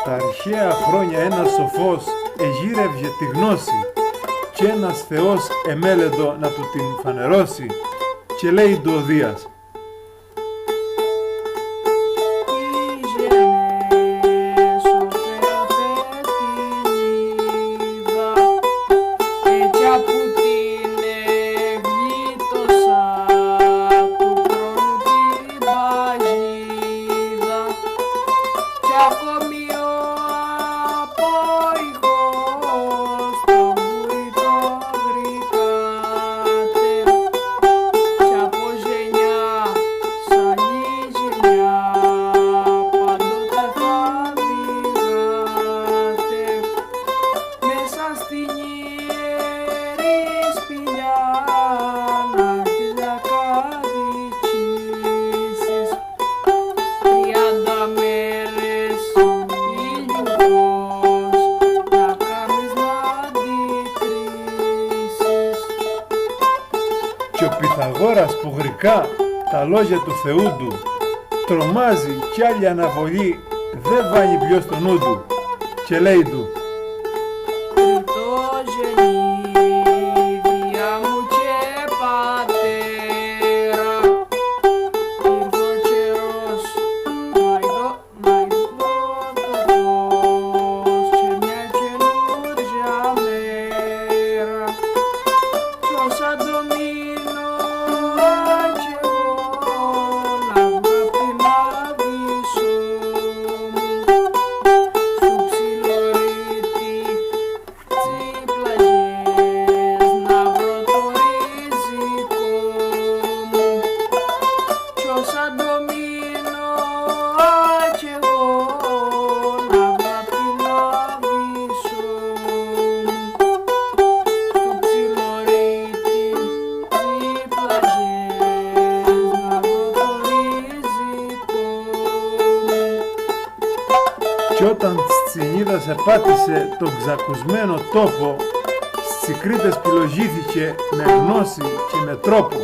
Στα αρχαία χρόνια ένας σοφός εγύρευε τη γνώση και ένας Θεός εμέλεντο να του την φανερώσει και λέει του ο Δίας: Και ο Πυθαγόρας που γρικά τα λόγια του Θεού του τρομάζει κι άλλη αναβολή δεν βάνει πιο στο νου του και λέει του: Κι όταν Τσινίδας επάτησε τον ξακουσμένο τόπο, στις Κρήτες πυλογήθηκε με γνώση και με τρόπο.